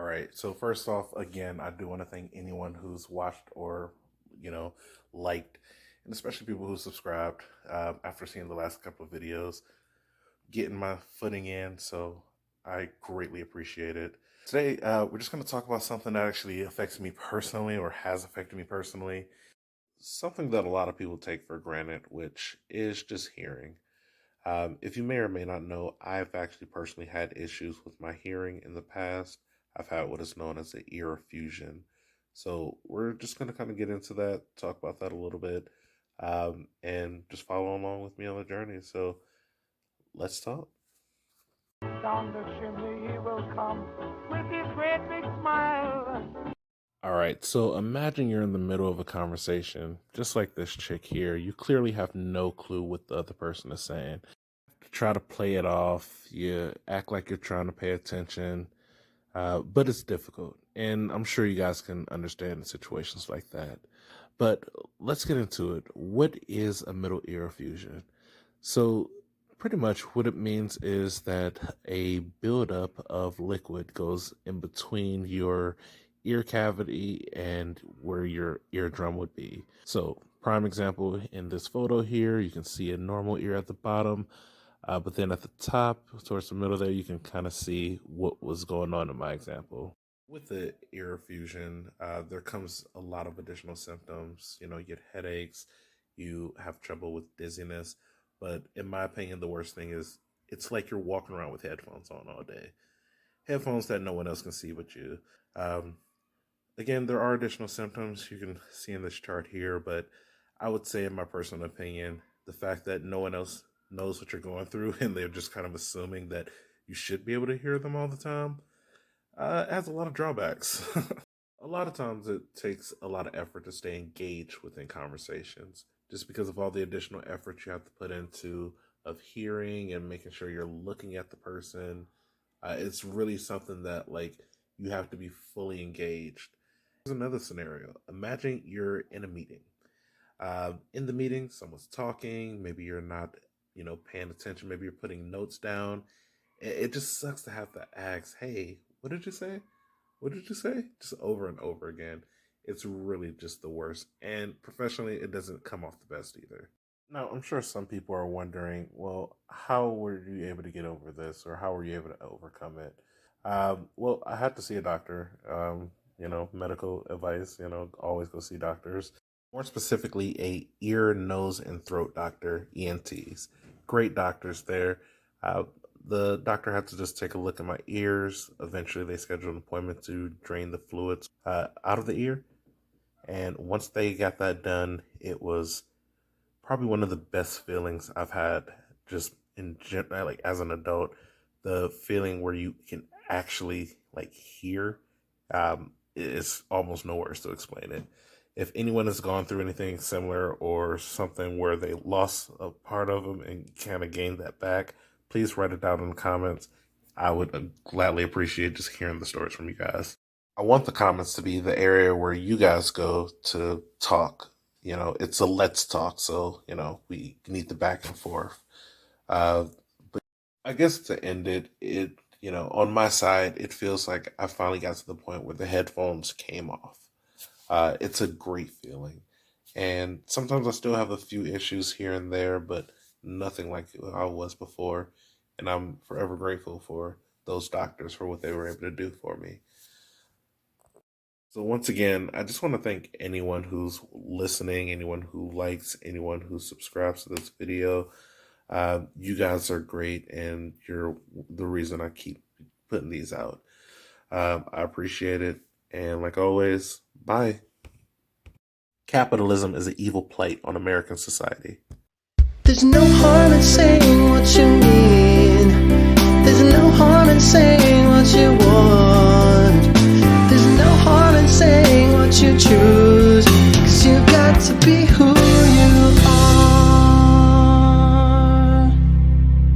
right. So first off, again, I do want to thank anyone who's watched or, you know, liked, and especially people who subscribed after seeing the last couple of videos, getting my footing in. So I greatly appreciate it. Today, we're just going to talk about something that actually affects me personally or has affected me personally. Something that a lot of people take for granted, which is just hearing. If you may or may not know, I've actually personally had issues with my hearing in the past. I've had what is known as an ear fusion. So we're just going to kind of get into that, talk about that a little bit, and just follow along with me on the journey. So let's talk. Down the chimney he will come with his great big smile. All right, so imagine you're in the middle of a conversation, just like this chick here. You clearly have no clue what the other person is saying. Try to play it off. You act like you're trying to pay attention, but it's difficult. And I'm sure you guys can understand situations like that. But let's get into it. What is a middle ear effusion? So, pretty much what it means is that a buildup of liquid goes in between your ear cavity and where your eardrum would be. So, prime example in this photo here, you can see a normal ear at the bottom. But then at the top, towards the middle there, you can kind of see what was going on in my example. With the ear fusion, there comes a lot of additional symptoms. You know, you get headaches, you have trouble with dizziness. But in my opinion, the worst thing is it's like you're walking around with headphones on all day. Headphones that no one else can see but you. Um, Again, there are additional symptoms you can see in this chart here, but I would say, in my personal opinion, the fact that no one else knows what you're going through and they're just kind of assuming that you should be able to hear them all the time has a lot of drawbacks. A lot of times it takes a lot of effort to stay engaged within conversations just because of all the additional effort you have to put into of hearing and making sure you're looking at the person. It's really something that like you have to be fully engaged. Here's another scenario. Imagine you're in a meeting. In the meeting, someone's talking. Maybe you're not, paying attention. Maybe you're putting notes down. It just sucks to have to ask, "Hey, what did you say? What did you say?" Just over and over again. It's really just the worst. And professionally, it doesn't come off the best either. Now, I'm sure some people are wondering, well, how were you able to get over this, or how were you able to overcome it? Well, I had to see a doctor. Medical advice. Always go see doctors. More specifically, a ear, nose, and throat doctor, ENTs. Great doctors there. The doctor had to just take a look at my ears. Eventually, they scheduled an appointment to drain the fluids out of the ear. And once they got that done, it was probably one of the best feelings I've had just in general, like as an adult. The feeling where you can actually like hear is almost no words to explain it. If anyone has gone through anything similar or something where they lost a part of them and kind of gained that back, please write it down in the comments. I would gladly appreciate just hearing the stories from you guys. I want the comments to be the area where you guys go to talk. It's a let's talk. So, we need the back and forth. But I guess to end it, on my side, it feels like I finally got to the point where the headphones came off. It's a great feeling. And sometimes I still have a few issues here and there, but nothing like I was before. And I'm forever grateful for those doctors for what they were able to do for me. So once again, I just want to thank anyone who's listening, anyone who likes, anyone who subscribes to this video. You guys are great, and you're the reason I keep putting these out. I appreciate it. And like always, bye. Capitalism is an evil blight on American society. There's no harm in saying what you mean. There's no harm in saying what you want.